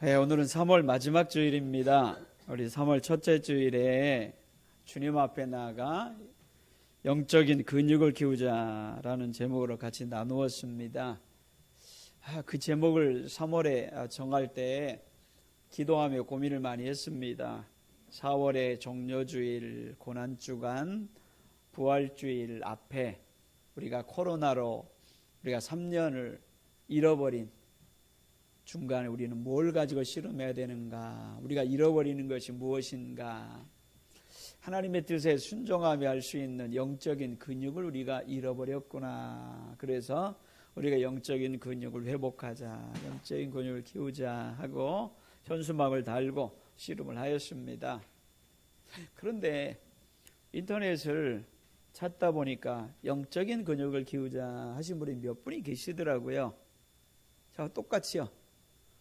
오늘은 3월 마지막 주일입니다. 우리 3월 첫째 주일에 주님 앞에 나아가 영적인 근육을 키우자라는 제목으로 같이 나누었습니다. 그 제목을 3월에 정할 때 기도하며 고민을 많이 했습니다. 4월의 종료주일, 고난주간, 부활주일 앞에 우리가 코로나로 우리가 3년을 잃어버린 중간에 우리는 뭘 가지고 씨름해야 되는가? 우리가 잃어버리는 것이 무엇인가? 하나님의 뜻에 순종하며 할 수 있는 영적인 근육을 우리가 잃어버렸구나. 그래서 우리가 영적인 근육을 회복하자, 영적인 근육을 키우자 하고 현수막을 달고 씨름을 하였습니다. 그런데 인터넷을 찾다 보니까 영적인 근육을 키우자 하신 분이 몇 분이 계시더라고요. 자, 똑같이요.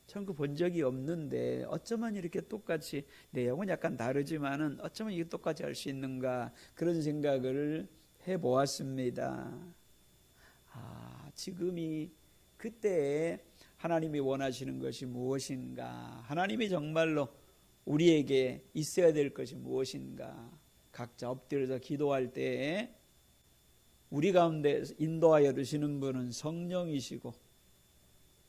전 그 본 적이 없는데 어쩌면 이렇게 똑같이, 내용은 약간 다르지만은 어쩌면 이게 똑같이 할 수 있는가, 그런 생각을 해보았습니다. 지금이 그때에 하나님이 원하시는 것이 무엇인가, 하나님이 정말로 우리에게 있어야 될 것이 무엇인가, 각자 엎드려서 기도할 때에 우리 가운데 인도하여 주시는 분은 성령이시고,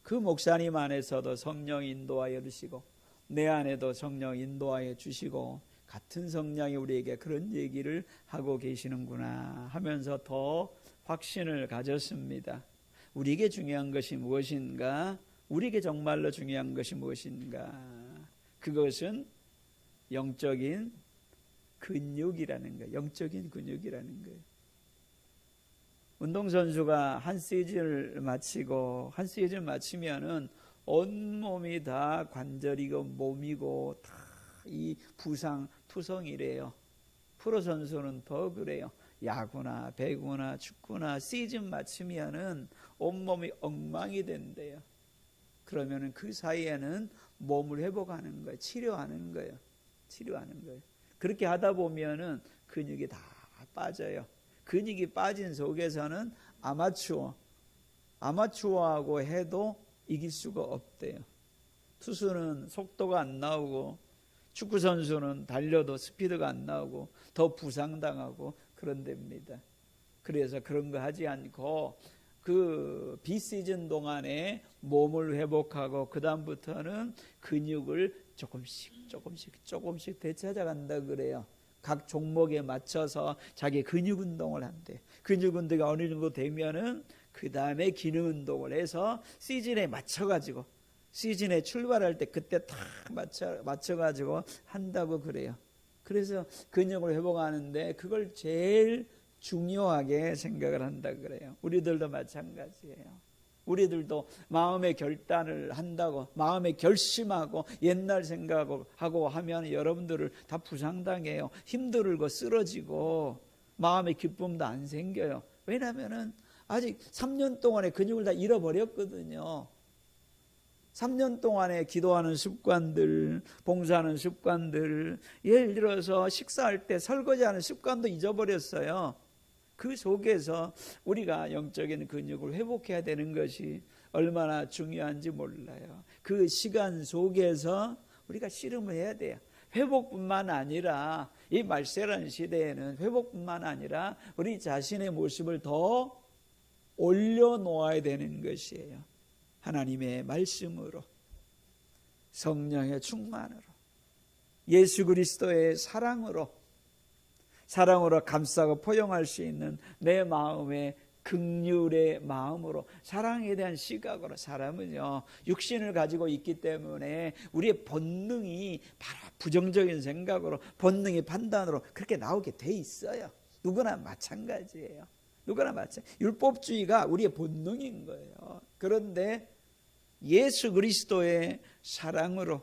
그 목사님 안에서도 성령 인도하여 주시고, 내 안에도 성령 인도하여 주시고, 같은 성령이 우리에게 그런 얘기를 하고 계시는구나 하면서 더 확신을 가졌습니다. 우리에게 중요한 것이 무엇인가? 우리에게 정말로 중요한 것이 무엇인가? 그것은 영적인 근육이라는 거예요. 영적인 근육이라는 거예요. 운동선수가 한 시즌을 마치면은 온몸이 다 관절이고 몸이고 다 이 부상 투성이래요. 프로선수는 더 그래요. 야구나 배구나 축구나 시즌 마치면은 온몸이 엉망이 된대요. 그러면은 그 사이에는 몸을 회복하는 거예요. 치료하는 거예요. 그렇게 하다 보면은 근육이 다 빠져요. 근육이 빠진 속에서는 아마추어하고 해도 이길 수가 없대요. 투수는 속도가 안 나오고, 축구선수는 달려도 스피드가 안 나오고 더 부상당하고 그런답니다. 그래서 그런 거 하지 않고 그 비시즌 동안에 몸을 회복하고 그 다음부터는 근육을 조금씩 되찾아간다 그래요. 각 종목에 맞춰서 자기 근육 운동을 한대. 근육 운동이 어느 정도 되면은 그 다음에 기능 운동을 해서 시즌에 맞춰가지고, 시즌에 출발할 때 그때 딱 맞춰가지고 한다고 그래요. 그래서 근육을 회복하는데 그걸 제일 중요하게 생각을 한다 그래요. 우리들도 마찬가지예요. 우리들도 마음의 결단을 한다고, 마음에 결심하고 옛날 생각하고 하면 여러분들을 다 부상당해요. 힘들고 쓰러지고 마음의 기쁨도 안 생겨요. 왜냐하면 아직 3년 동안의 근육을 다 잃어버렸거든요. 3년 동안에 기도하는 습관들, 봉사하는 습관들, 예를 들어서 식사할 때 설거지하는 습관도 잊어버렸어요. 그 속에서 우리가 영적인 근육을 회복해야 되는 것이 얼마나 중요한지 몰라요. 그 시간 속에서 우리가 씨름을 해야 돼요. 회복뿐만 아니라, 이 말세라는 시대에는 회복뿐만 아니라 우리 자신의 모습을 더 올려놓아야 되는 것이에요. 하나님의 말씀으로, 성령의 충만으로, 예수 그리스도의 사랑으로 감싸고 포용할 수 있는 내 마음의 긍휼의 마음으로, 사랑에 대한 시각으로. 사람은요, 육신을 가지고 있기 때문에 우리의 본능이 바로 부정적인 생각으로, 본능의 판단으로 그렇게 나오게 돼 있어요. 누구나 마찬가지예요. 율법주의가 우리의 본능인 거예요. 그런데 예수 그리스도의 사랑으로,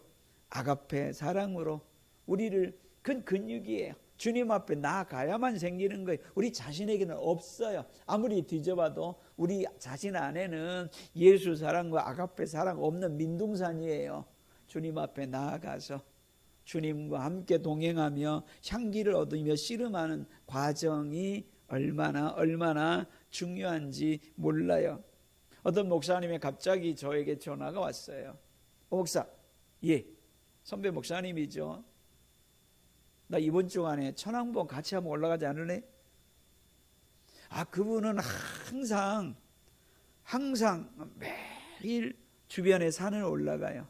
아가페 사랑으로 우리를, 그건 근육이에요. 주님 앞에 나아가야만 생기는 거예요. 우리 자신에게는 없어요. 아무리 뒤져봐도 우리 자신 안에는 예수 사랑과 아가페 사랑 없는 민둥산이에요. 주님 앞에 나아가서 주님과 함께 동행하며 향기를 얻으며 씨름하는 과정이 얼마나 중요한지 몰라요. 어떤 목사님이 갑자기 저에게 전화가 왔어요. 목사, 예, 선배 목사님이죠. 나 이번 주 안에 천왕봉 같이 한번 올라가지 않을래? 그분은 항상 매일 주변에 산을 올라가요.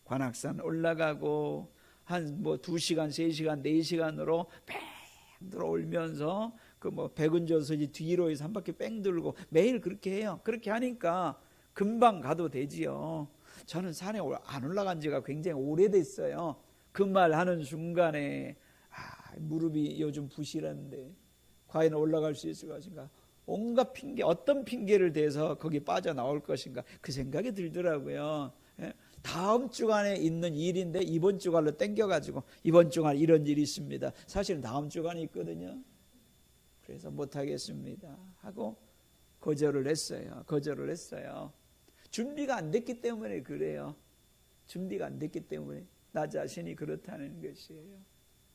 관악산 올라가고 한 2시간, 3시간, 4시간으로 뺑 들어올면서 백운저수지 뒤로 해서 한 바퀴 뺑 돌고 매일 그렇게 해요. 그렇게 하니까 금방 가도 되지요. 저는 산에 안 올라간 지가 굉장히 오래됐어요. 그 말 하는 순간에 무릎이 요즘 부실한데 과연 올라갈 수 있을 것인가? 온갖 핑계, 어떤 핑계를 대서 거기 빠져나올 것인가? 그 생각이 들더라고요. 다음 주간에 있는 일인데 이번 주간으로 땡겨가지고 이번 주간 이런 일이 있습니다. 사실은 다음 주간에 있거든요. 그래서 못하겠습니다 하고 거절을 했어요. 준비가 안 됐기 때문에 그래요. 준비가 안 됐기 때문에 나 자신이 그렇다는 것이에요.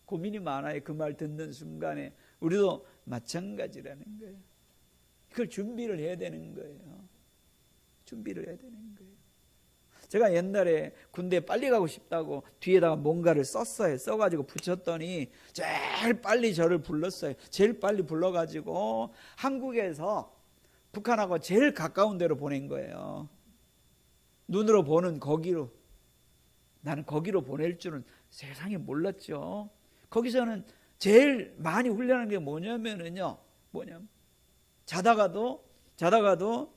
고민이 많아요. 그 말 듣는 순간에 우리도 마찬가지라는 거예요. 그걸 준비를 해야 되는 거예요. 준비를 해야 되는 거예요. 제가 옛날에 군대에 빨리 가고 싶다고 뒤에다가 뭔가를 썼어요. 써가지고 붙였더니 제일 빨리 저를 불렀어요. 제일 빨리 불러가지고 한국에서 북한하고 제일 가까운 데로 보낸 거예요. 눈으로 보는 거기로. 나는 거기로 보낼 줄은 세상에 몰랐죠. 거기서는 제일 많이 훈련하는 게 뭐냐면요. 자다가도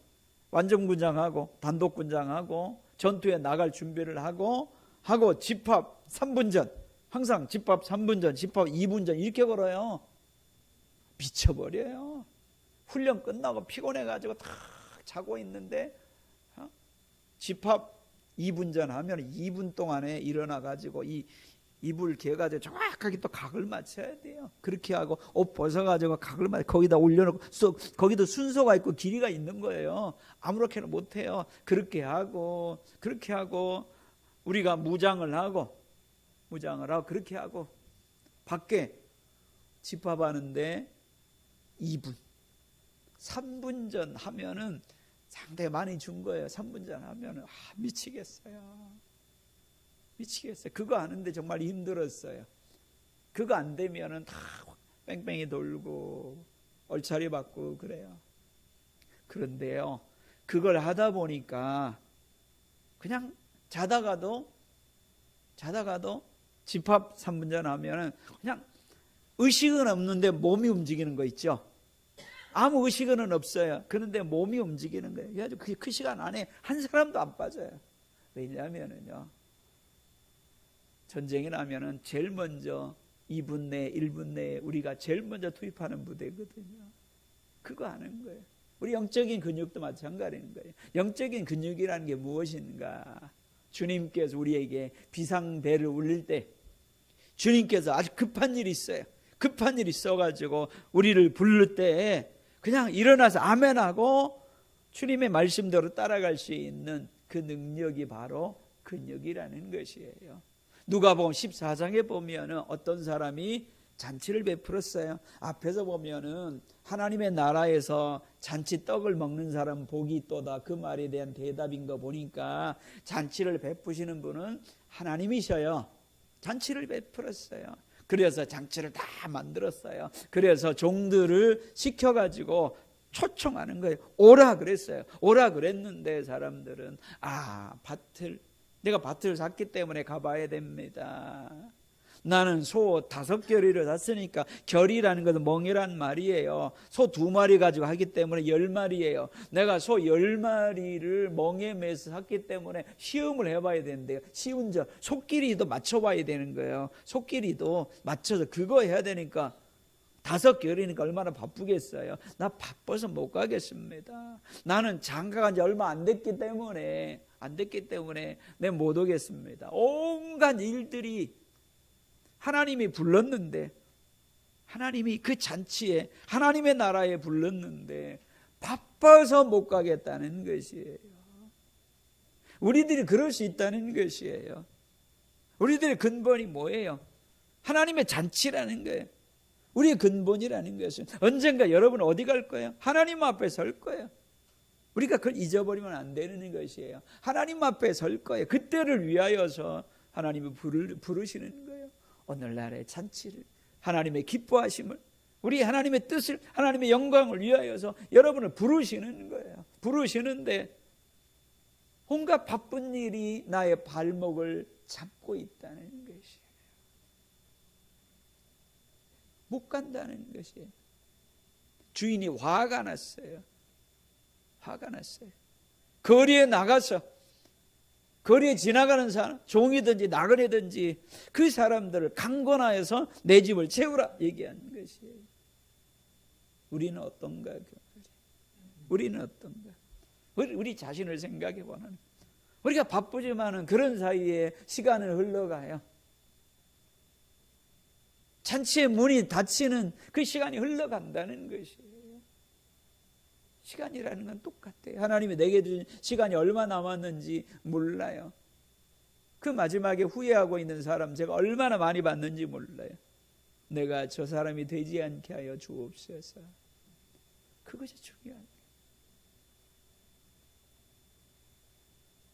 완전군장하고 단독군장하고 전투에 나갈 준비를 하고 집합 3분 전, 항상 집합 3분 전, 집합 2분 전 이렇게 걸어요. 미쳐버려요. 훈련 끝나고 피곤해가지고 탁 자고 있는데 집합 2분 전 하면 2분 동안에 일어나가지고 이불 개가지고 정확하게 또 각을 맞춰야 돼요. 그렇게 하고 옷 벗어가지고 각을 맞춰 거기다 올려놓고 거기도 순서가 있고 길이가 있는 거예요. 아무렇게나 못해요. 그렇게 하고 우리가 무장을 하고 그렇게 하고 밖에 집합하는데 2분 3분 전 하면은 상당히 많이 준 거예요. 3분 전 하면은 미치겠어요. 그거 하는데 정말 힘들었어요. 그거 안 되면은 다 뺑뺑이 돌고 얼차리 받고 그래요. 그런데요, 그걸 하다 보니까 그냥 자다가도 집합 3분 전 하면은 그냥 의식은 없는데 몸이 움직이는 거 있죠. 아무 의식은 없어요. 그런데 몸이 움직이는 거예요. 그래가지고 그 시간 안에 한 사람도 안 빠져요. 왜냐하면은요, 전쟁이 나면은 제일 먼저 2분 내, 1분 내에 우리가 제일 먼저 투입하는 부대거든요. 그거 하는 거예요. 우리 영적인 근육도 마찬가지인 거예요. 영적인 근육이라는 게 무엇인가? 주님께서 우리에게 비상벨을 울릴 때 주님께서 아주 급한 일이 있어요. 급한 일이 있어가지고 우리를 부를 때 그냥 일어나서 아멘하고 주님의 말씀대로 따라갈 수 있는 그 능력이 바로 근육이라는 것이에요. 누가복음 14장에 보면은 어떤 사람이 잔치를 베풀었어요. 앞에서 보면은 하나님의 나라에서 잔치 떡을 먹는 사람 복이 있도다. 그 말에 대한 대답인 거 보니까 잔치를 베푸시는 분은 하나님이셔요. 잔치를 베풀었어요. 그래서 잔치를 다 만들었어요. 그래서 종들을 시켜가지고 초청하는 거예요. 오라 그랬어요. 오라 그랬는데 사람들은 내가 밭을 샀기 때문에 가봐야 됩니다. 나는 소 5결의를 샀으니까 결의라는 것은 멍이란 말이에요. 소 2마리 가지고 하기 때문에 10마리예요. 내가 소 10마리를 멍에 매서 샀기 때문에 시험을 해봐야 되는데요. 쉬운 점 속길이도 맞춰봐야 되는 거예요. 속길이도 맞춰서 그거 해야 되니까 5결이니까 얼마나 바쁘겠어요. 나 바빠서 못 가겠습니다. 나는 장가간 지 얼마 안 됐기 때문에 내가 못 오겠습니다. 온갖 일들이 하나님이 불렀는데, 하나님이 그 잔치에 하나님의 나라에 불렀는데 바빠서 못 가겠다는 것이에요. 우리들이 그럴 수 있다는 것이에요. 우리들의 근본이 뭐예요? 하나님의 잔치라는 거예요. 우리의 근본이라는 것은 언젠가 여러분 어디 갈 거예요? 하나님 앞에 설 거예요. 우리가 그걸 잊어버리면 안 되는 것이에요. 하나님 앞에 설 거예요. 그때를 위하여서 하나님이 부르시는 거예요. 오늘날의 잔치를, 하나님의 기뻐하심을, 우리 하나님의 뜻을, 하나님의 영광을 위하여서 여러분을 부르시는 거예요. 부르시는데 온갖 바쁜 일이 나의 발목을 잡고 있다는 것이에요. 못 간다는 것이에요. 주인이 화가 났어요. 화가 났어요. 거리에 나가서, 거리에 지나가는 사람, 종이든지 나그네든지 그 사람들을 강권하여서 내 집을 채우라 얘기하는 것이에요. 우리는 어떤가? 우리는 어떤가? 우리 자신을 생각해 보는, 우리가 바쁘지만은 그런 사이에 시간을 흘러가요. 잔치의 문이 닫히는 그 시간이 흘러간다는 것이에요. 시간이라는 건 똑같아요. 하나님이 내게 주신 시간이 얼마 남았는지 몰라요. 그 마지막에 후회하고 있는 사람 제가 얼마나 많이 봤는지 몰라요. 내가 저 사람이 되지 않게 하여 주옵소서. 그것이 중요한 거예요.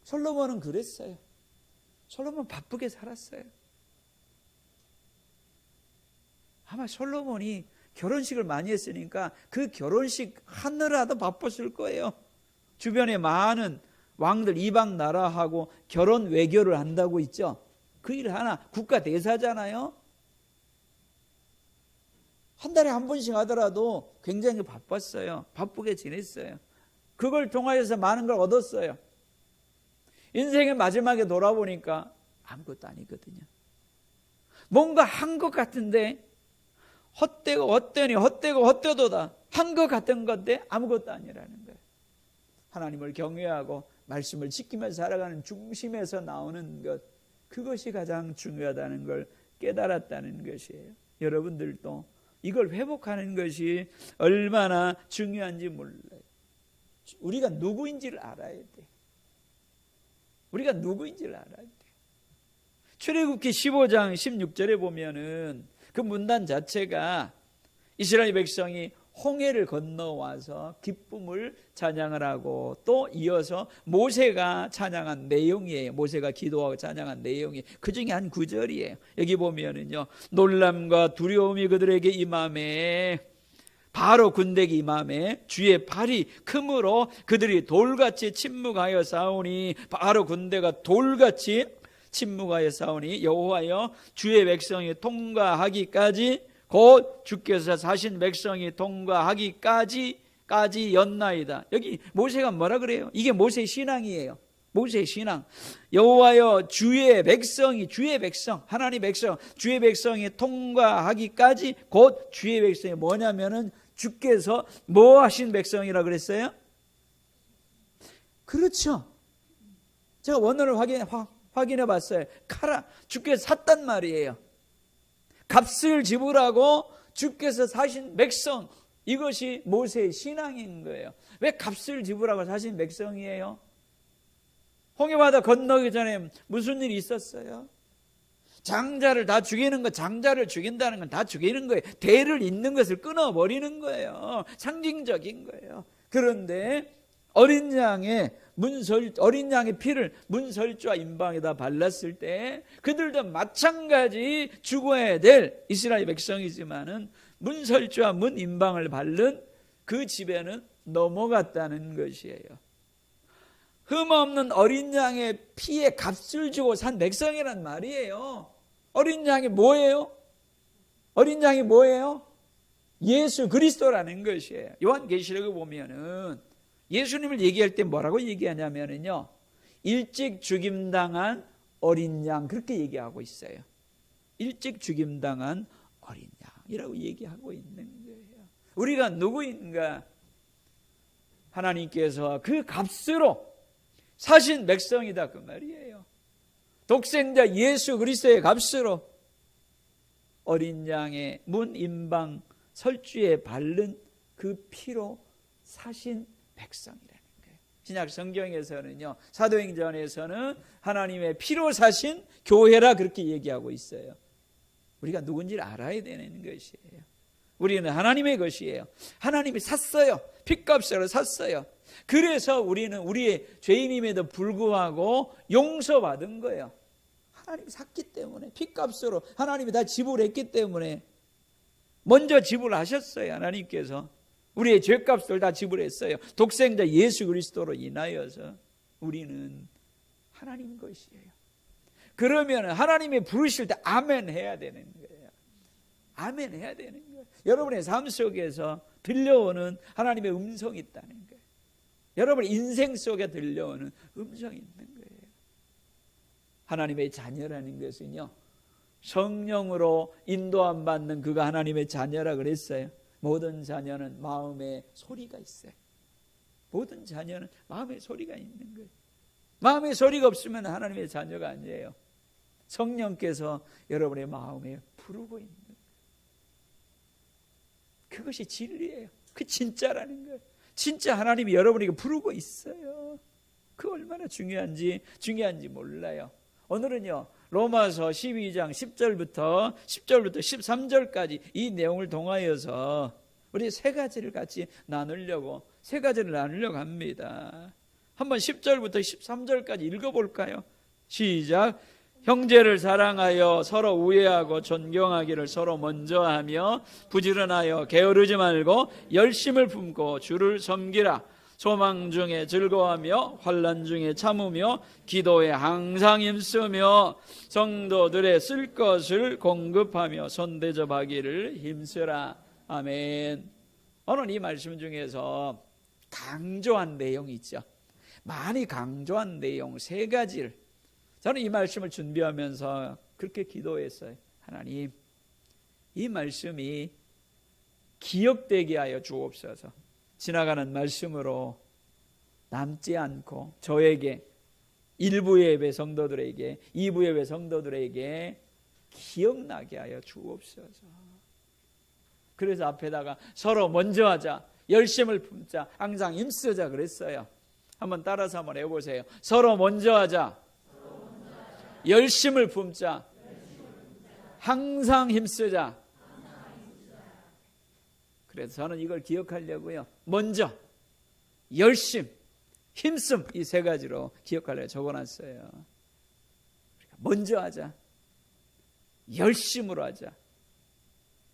솔로몬은 그랬어요. 솔로몬 바쁘게 살았어요. 아마 솔로몬이 결혼식을 많이 했으니까 그 결혼식 하느라도 바빴을 거예요. 주변에 많은 왕들, 이방 나라하고 결혼 외교를 한다고 있죠. 그 일 하나, 국가 대사잖아요. 한 달에 한 번씩 하더라도 굉장히 바빴어요. 바쁘게 지냈어요. 그걸 통하여서 많은 걸 얻었어요. 인생의 마지막에 돌아보니까 아무것도 아니거든요. 뭔가 한 것 같은데 헛되고 헛되니 헛되고 헛되도다. 한 것 같은 건데 아무것도 아니라는 거예요. 하나님을 경외하고 말씀을 지키면서 살아가는 중심에서 나오는 것, 그것이 가장 중요하다는 걸 깨달았다는 것이에요. 여러분들도 이걸 회복하는 것이 얼마나 중요한지 몰라요. 우리가 누구인지를 알아야 돼. 우리가 누구인지를 알아야 돼. 출애굽기 15장 16절에 보면은 그 문단 자체가 이스라엘 백성이 홍해를 건너와서 기쁨을 찬양을 하고 또 이어서 모세가 찬양한 내용이에요. 모세가 기도하고 찬양한 내용이 그 중에 한 구절이에요. 여기 보면은요, 놀람과 두려움이 그들에게 임함에, 바로 군대에게 임함에 주의 발이 크므로 그들이 돌같이 침묵하여 싸우니, 바로 군대가 돌같이 침묵하여 싸우니 여호와여 주의 백성이 통과하기까지, 곧 주께서 사신 백성이 통과하기까지 였나이다. 여기 모세가 뭐라 그래요? 이게 모세의 신앙이에요. 모세의 신앙. 여호와여 주의 백성이, 주의 백성, 하나님 백성, 주의 백성이 통과하기까지, 곧 주의 백성이 뭐냐면은 주께서 뭐 하신 백성이라 그랬어요? 그렇죠. 제가 원어를 확인해 봤어요. 카라, 주께서 샀단 말이에요. 값을 지불하고 주께서 사신 백성, 이것이 모세의 신앙인 거예요. 왜 값을 지불하고 사신 백성이에요? 홍해바다 건너기 전에 무슨 일이 있었어요? 장자를 다 죽이는 거, 장자를 죽인다는 건 다 죽이는 거예요. 대를 잇는 것을 끊어버리는 거예요. 상징적인 거예요. 그런데 어린 양의 피를 문설주와 임방에다 발랐을 때 그들도 마찬가지 죽어야 될 이스라엘 백성이지만은 문설주와 문임방을 바른 그 집에는 넘어갔다는 것이에요. 흠없는 어린 양의 피에 값을 주고 산 백성이란 말이에요. 어린 양이 뭐예요? 어린 양이 뭐예요? 예수 그리스도라는 것이에요. 요한계시록에 보면은 예수님을 얘기할 때 뭐라고 얘기하냐면요, 일찍 죽임당한 어린 양, 그렇게 얘기하고 있어요. 일찍 죽임당한 어린 양이라고 얘기하고 있는 거예요. 우리가 누구인가? 하나님께서 그 값으로 사신 백성이다, 그 말이에요. 독생자 예수 그리스도의 값으로 어린 양의 문임방 설주에 바른 그 피로 사신 백성이라는 거예요. 신약 성경에서는요, 사도행전에서는 하나님의 피로 사신 교회라 그렇게 얘기하고 있어요. 우리가 누군지를 알아야 되는 것이에요. 우리는 하나님의 것이에요. 하나님이 샀어요. 핏값으로 샀어요. 그래서 우리는 우리의 죄인임에도 불구하고 용서받은 거예요. 하나님이 샀기 때문에, 핏값으로 하나님이 다 지불했기 때문에, 먼저 지불하셨어요. 하나님께서 우리의 죄값을 다 지불했어요. 독생자 예수 그리스도로 인하여서 우리는 하나님 것이에요. 그러면 하나님이 부르실 때 아멘 해야 되는 거예요. 아멘 해야 되는 거예요. 여러분의 삶 속에서 들려오는 하나님의 음성이 있다는 거예요. 여러분의 인생 속에 들려오는 음성이 있는 거예요. 하나님의 자녀라는 것은요, 성령으로 인도함 받는 그가 하나님의 자녀라 그랬어요. 모든 자녀는 마음에 소리가 있어요. 모든 자녀는 마음에 소리가 있는 거예요. 마음에 소리가 없으면 하나님의 자녀가 아니에요. 성령께서 여러분의 마음에 부르고 있는 거예요. 그것이 진리예요. 그 진짜라는 거예요. 진짜 하나님이 여러분에게 부르고 있어요. 그 얼마나 중요한지 몰라요. 오늘은요, 로마서 12장 10절부터 13절까지 이 내용을 통하여서 우리 세 가지를 같이 나누려고 합니다. 한번 10절부터 13절까지 읽어볼까요? 시작. 형제를 사랑하여 서로 우애하고 존경하기를 서로 먼저 하며 부지런하여 게으르지 말고 열심을 품고 주를 섬기라. 소망 중에 즐거워하며 환난 중에 참으며 기도에 항상 힘쓰며 성도들의 쓸 것을 공급하며 손대접하기를 힘쓰라. 아멘. 오늘 이 말씀 중에서 강조한 내용이 있죠. 많이 강조한 내용 세 가지를, 저는 이 말씀을 준비하면서 그렇게 기도했어요. 하나님, 이 말씀이 기억되게 하여 주옵소서. 지나가는 말씀으로 남지 않고 저에게, 1부 예배 성도들에게, 2부 예배 성도들에게 기억나게 하여 주옵소서. 그래서 앞에다가 서로 먼저 하자, 열심을 품자, 항상 힘쓰자 그랬어요. 한번 따라서 한번 해보세요. 서로 먼저 하자, 열심을 품자, 항상 힘쓰자. 그래서 저는 이걸 기억하려고요, 먼저, 열심, 힘씀, 이 세 가지로 기억하려고 적어놨어요. 먼저 하자, 열심으로 하자,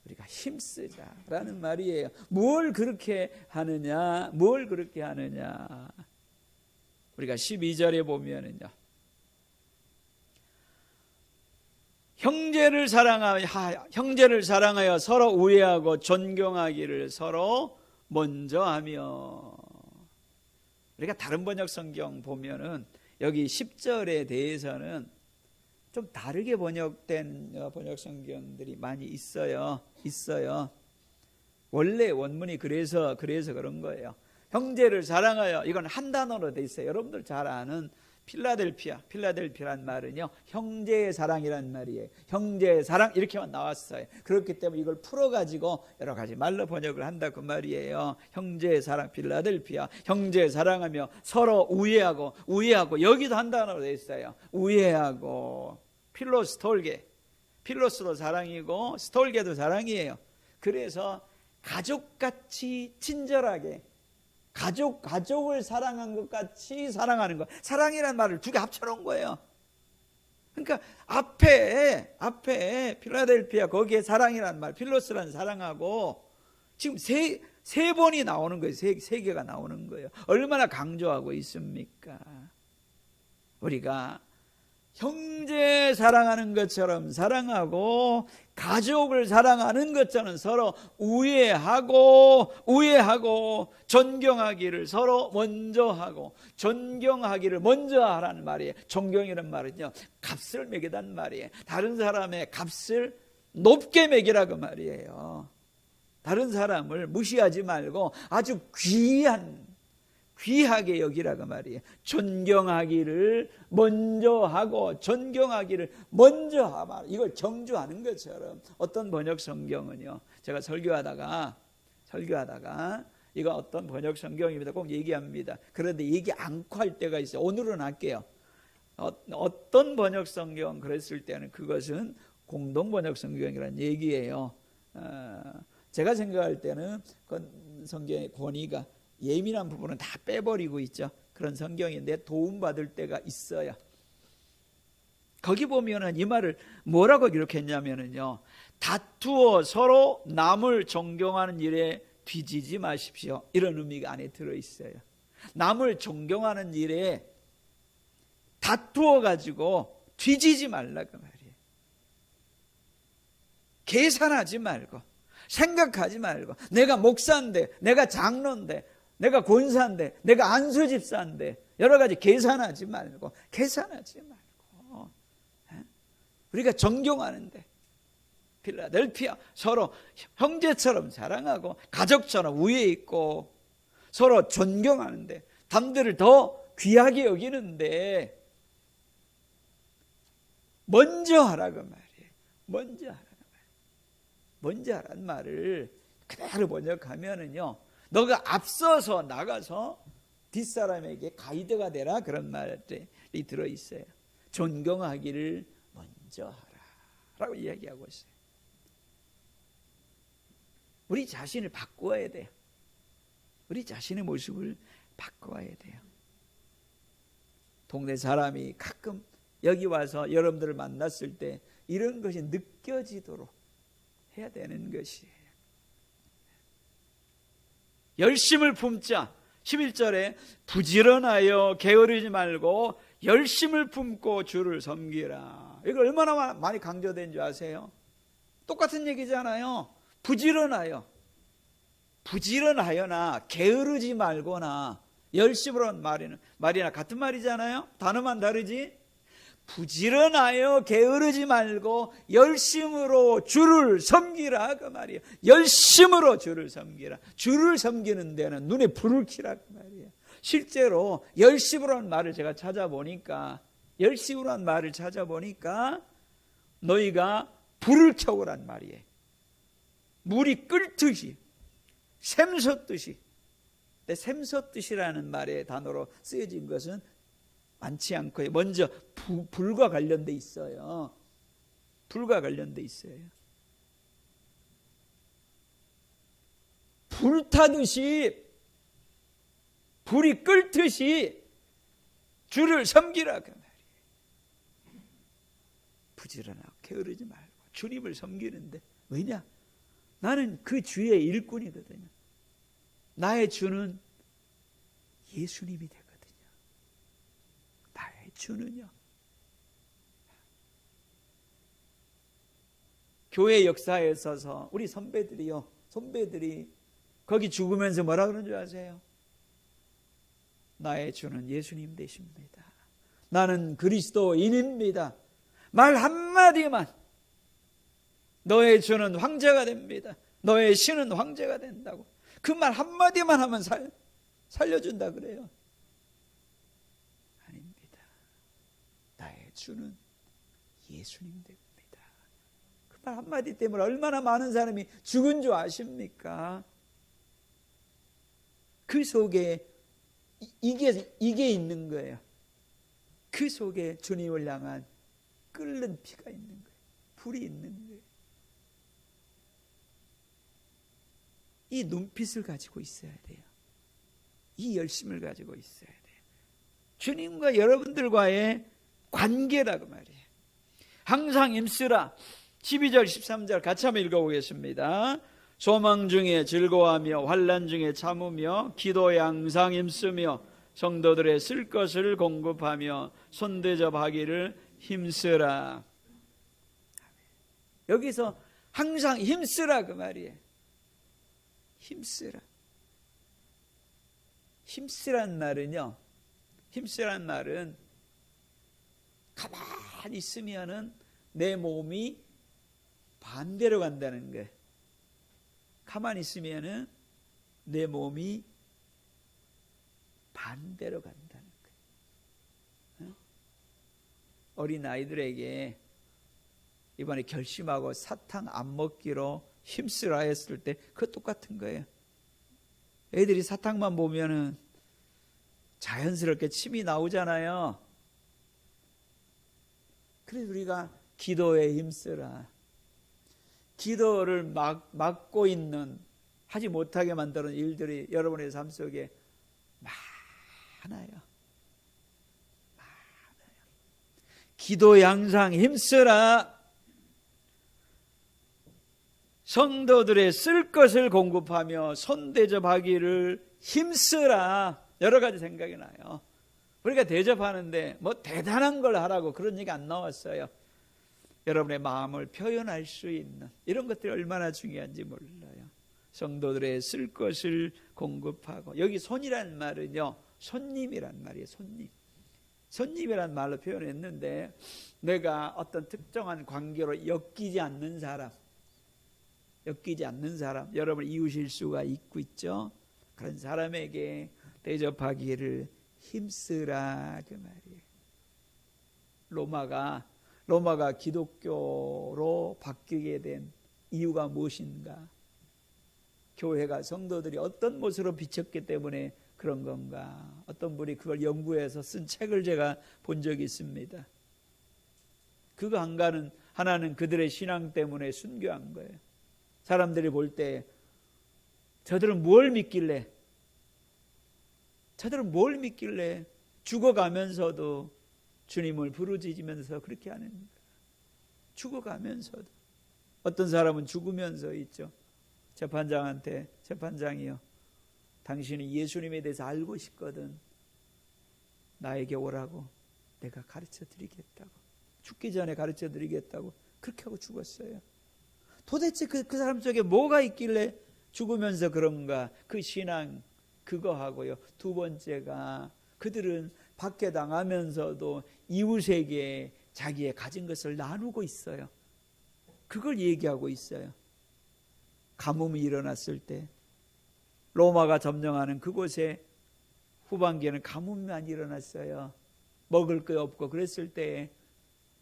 우리가 힘쓰자라는 말이에요. 뭘 그렇게 하느냐, 우리가 12절에 보면은요, 형제를 사랑하여 서로 우애하고 존경하기를 서로 먼저 하며. 우리가 다른 번역 성경 보면은 여기 10절에 대해서는 좀 다르게 번역된 번역 성경들이 많이 있어요. 원래 원문이 그래서 그런 거예요. 형제를 사랑하여, 이건 한 단어로 돼 있어요. 여러분들 잘 아는 필라델피아란 말은요, 형제의 사랑이란 말이에요. 형제의 사랑, 이렇게만 나왔어요. 그렇기 때문에 이걸 풀어가지고 여러 가지 말로 번역을 한다 그 말이에요. 형제의 사랑, 필라델피아, 형제의 사랑하며 서로 우애하고, 여기도 한 단어로 돼 있어요. 우애하고, 필로스도 사랑이고 스톨게도 사랑이에요. 그래서 가족같이 친절하게, 가족을 사랑한 것 같이 사랑하는 거, 사랑이라는 말을 두 개 합쳐놓은 거예요. 그러니까 앞에 필라델피아, 거기에 사랑이라는 말, 필로스라는 사랑하고 지금 세 번이 나오는 거예요. 세 개가 나오는 거예요. 얼마나 강조하고 있습니까? 우리가 형제 사랑하는 것처럼 사랑하고, 가족을 사랑하는 것처럼 서로 우애하고, 존경하기를 서로 먼저 하고, 존경하기를 먼저 하라는 말이에요. 존경이라는 말은요, 값을 매기단 말이에요. 다른 사람의 값을 높게 매기라고 말이에요. 다른 사람을 무시하지 말고 아주 귀하게 여기라고 말이에요. 존경하기를 먼저 하고, 이걸 정주하는 것처럼. 어떤 번역 성경은요, 제가 설교하다가 이거 어떤 번역 성경입니다 꼭 얘기합니다. 그런데 얘기 않고 할 때가 있어요. 오늘은 할게요. 어떤 번역 성경 그랬을 때는 그것은 공동 번역 성경이라는 얘기예요. 제가 생각할 때는 그 성경의 권위가 예민한 부분은 다 빼버리고 있죠. 그런 성경인데 도움받을 때가 있어요. 거기 보면은 이 말을 뭐라고 기록했냐면요, 다투어 서로 남을 존경하는 일에 뒤지지 마십시오, 이런 의미가 안에 들어있어요. 남을 존경하는 일에 다투어 가지고 뒤지지 말라고 말이에요. 계산하지 말고, 생각하지 말고, 내가 목사인데, 내가 장로인데, 내가 권사인데, 내가 안수집사인데, 여러 가지 계산하지 말고, 우리가 존경하는데, 필라델피아 서로 형제처럼 사랑하고 가족처럼 위에 있고 서로 존경하는데, 남들을 더 귀하게 여기는데 먼저 하라고 말이에요. 먼저 하라는 말을 그대로 번역하면은요, 너가 앞서서 나가서 뒷사람에게 가이드가 되라, 그런 말이 들어있어요. 존경하기를 먼저 하라 라고 이야기하고 있어요. 우리 자신을 바꾸어야 돼요. 우리 자신의 모습을 바꿔야 돼요. 동네 사람이 가끔 여기 와서 여러분들을 만났을 때 이런 것이 느껴지도록 해야 되는 것이에요. 열심을 품자. 11절에 부지런하여 게으르지 말고 열심을 품고 주를 섬기라. 이거 얼마나 많이 강조된 줄 아세요? 똑같은 얘기잖아요. 부지런하여나 게으르지 말거나 열심으로 말이나 같은 말이잖아요. 단어만 다르지. 부지런하여 게으르지 말고 열심으로 주를 섬기라, 그 말이에요. 열심으로 주를 섬기라. 주를 섬기는 데는 눈에 불을 켜라, 그 말이에요. 실제로 열심으로라는 말을 제가 찾아보니까, 너희가 불을 켜고란 말이에요. 물이 끓듯이, 샘솟듯이. 근데 샘솟듯이라는 말의 단어로 쓰여진 것은 많지 않고요. 먼저 불과 관련돼 있어요. 불타듯이, 불이 끓듯이 주를 섬기라, 그 말이에요. 부지런하고 게으르지 말고 주님을 섬기는데, 왜냐? 나는 그 주의 일꾼이거든요. 나의 주는 예수님이 되거든요. 나의 주는요. 교회 역사에 있어서 우리 선배들이 거기 죽으면서 뭐라 그런 줄 아세요? 나의 주는 예수님 되십니다. 나는 그리스도인입니다. 말 한마디만, 너의 주는 황제가 됩니다. 너의 신은 황제가 된다고. 그 말 한마디만 하면 살려준다 그래요. 아닙니다. 나의 주는 예수님 됩니다. 그 말 한마디 때문에 얼마나 많은 사람이 죽은 줄 아십니까? 그 속에 이게 있는 거예요. 그 속에 주님을 향한 끓는 피가 있는 거예요. 불이 있는 거예요. 이 눈빛을 가지고 있어야 돼요. 이 열심을 가지고 있어야 돼요. 주님과 여러분들과의 관계라고 말이에요. 항상 힘쓰라. 12절 13절 같이 한번 읽어보겠습니다. 소망 중에 즐거워하며 환난 중에 참으며 기도에 항상 힘쓰며 성도들의 쓸 것을 공급하며 손대접하기를 힘쓰라. 여기서 항상 힘쓰라, 그 말이에요. 힘쓰란 말은 가만히 있으면은 내 몸이 반대로 간다는 거예요. 가만히 있으면은 내 몸이 반대로 간다는 거예요. 어린 아이들에게 이번에 결심하고 사탕 안 먹기로 힘쓰라 했을 때 그거 똑같은 거예요. 애들이 사탕만 보면은 자연스럽게 침이 나오잖아요. 그래서 우리가 기도에 힘쓰라. 기도를 막고 있는, 하지 못하게 만드는 일들이 여러분의 삶 속에 많아요. 기도 양상 힘쓰라. 성도들의 쓸 것을 공급하며 손대접하기를 힘쓰라. 여러 가지 생각이 나요. 우리가 대접하는데 뭐 대단한 걸 하라고 그런 얘기 안 나왔어요. 여러분의 마음을 표현할 수 있는 이런 것들이 얼마나 중요한지 몰라요. 성도들의 쓸 것을 공급하고, 여기 손이라는 말은요, 손님이란 말이에요. 손님이란 말로 표현했는데, 내가 어떤 특정한 관계로 엮이지 않는 사람, 여러분 이웃일 수가 있죠. 그런 사람에게 대접하기를 힘쓰라, 그 말이에요. 로마가 기독교로 바뀌게 된 이유가 무엇인가? 교회가 성도들이 어떤 모습으로 비쳤기 때문에 그런 건가? 어떤 분이 그걸 연구해서 쓴 책을 제가 본 적이 있습니다. 그거 하나는 그들의 신앙 때문에 순교한 거예요. 사람들이 볼 때 저들은 뭘 믿길래 죽어가면서도 주님을 부르짖으면서 그렇게 하는 거예요. 죽어가면서도. 어떤 사람은 죽으면서 있죠. 재판장이요, 당신이 예수님에 대해서 알고 싶거든. 나에게 오라고 내가 가르쳐 드리겠다고. 죽기 전에 가르쳐 드리겠다고 그렇게 하고 죽었어요. 도대체 그 사람 속에 뭐가 있길래 죽으면서 그런가? 그 신앙 그거 하고요. 두 번째가 그들은 박해당하면서도 이웃에게 자기의 가진 것을 나누고 있어요. 그걸 얘기하고 있어요. 가뭄이 일어났을 때 로마가 점령하는 그곳에 후반기에는 가뭄만 일어났어요. 먹을 거 없고 그랬을 때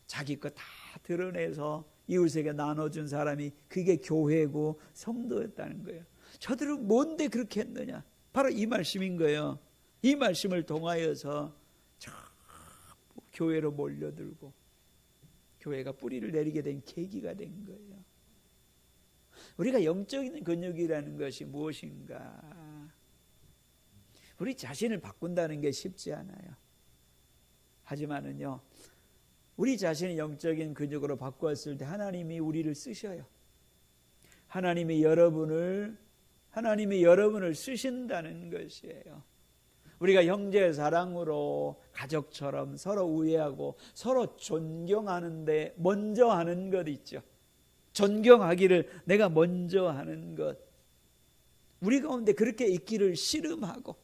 자기 거 다 드러내서 이웃에게 나눠준 사람이 그게 교회고 성도였다는 거예요. 저들은 뭔데 그렇게 했느냐? 바로 이 말씀인 거예요. 이 말씀을 통하여서 교회로 몰려들고 교회가 뿌리를 내리게 된 계기가 된 거예요. 우리가 영적인 근육이라는 것이 무엇인가? 우리 자신을 바꾼다는 게 쉽지 않아요. 하지만은요, 우리 자신의 영적인 근육으로 바꾸었을 때 하나님이 우리를 쓰셔요. 하나님이 여러분을 쓰신다는 것이에요. 우리가 형제 사랑으로 가족처럼 서로 우애하고 서로 존경하는데 먼저 하는 것 있죠. 존경하기를 내가 먼저 하는 것. 우리 가운데 그렇게 있기를 씨름하고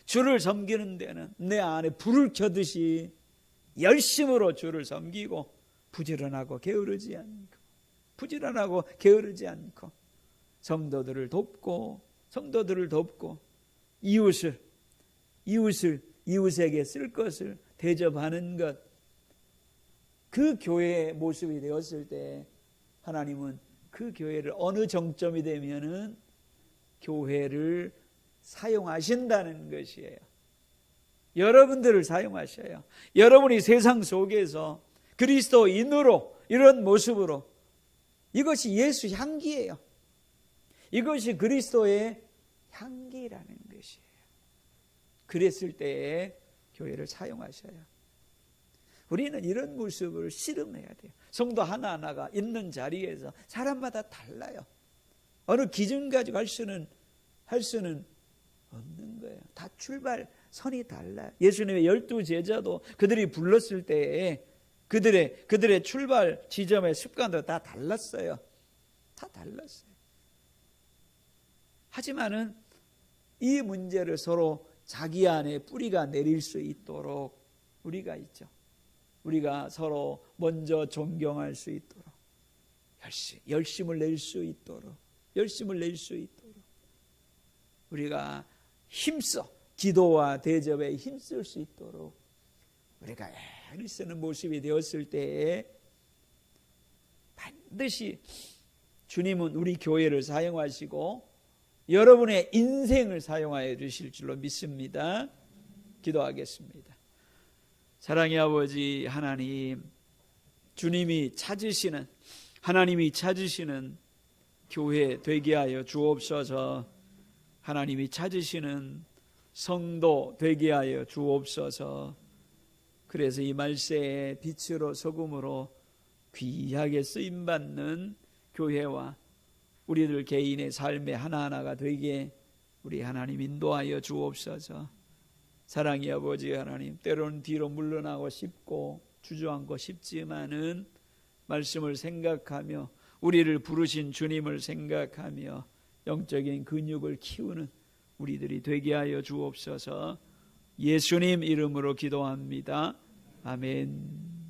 주를 섬기는 데는 내 안에 불을 켜듯이 열심으로 주를 섬기고 부지런하고 게으르지 않고 성도들을 돕고 이웃에게 쓸 것을 대접하는 것, 그 교회의 모습이 되었을 때 하나님은 그 교회를 어느 정점이 되면은 교회를 사용하신다는 것이에요. 여러분들을 사용하셔요. 여러분이 세상 속에서 그리스도인으로 이런 모습으로, 이것이 예수 향기예요. 이것이 그리스도의 향기라는 것이에요. 그랬을 때에 교회를 사용하셔요. 우리는 이런 모습을 씨름해야 돼요. 성도 하나하나가 있는 자리에서 사람마다 달라요. 어느 기준 가지고 할 수는 없는 거예요. 다 출발선이 달라요. 예수님의 12 제자도 그들이 불렀을 때에 그들의 출발 지점의 습관도 다 달랐어요. 하지만은 이 문제를 서로 자기 안에 뿌리가 내릴 수 있도록 우리가 있죠. 우리가 서로 먼저 존경할 수 있도록 열심을 낼 수 있도록 우리가 힘써 기도와 대접에 힘쓸 수 있도록 우리가 애를 쓰는 모습이 되었을 때에 반드시 주님은 우리 교회를 사용하시고 여러분의 인생을 사용하여 주실 줄로 믿습니다. 기도하겠습니다. 사랑의 아버지 하나님, 주님이 찾으시는 하나님이 찾으시는 교회 되게 하여 주옵소서. 하나님이 찾으시는 성도 되게 하여 주옵소서. 그래서 이 말세에 빛으로 소금으로 귀하게 쓰임받는 교회와 우리들 개인의 삶의 하나하나가 되게 우리 하나님 인도하여 주옵소서. 사랑의 아버지 하나님, 때로는 뒤로 물러나고 싶고 주저앉고 싶지만은 말씀을 생각하며 우리를 부르신 주님을 생각하며 영적인 근육을 키우는 우리들이 되게 하여 주옵소서. 예수님 이름으로 기도합니다. 아멘.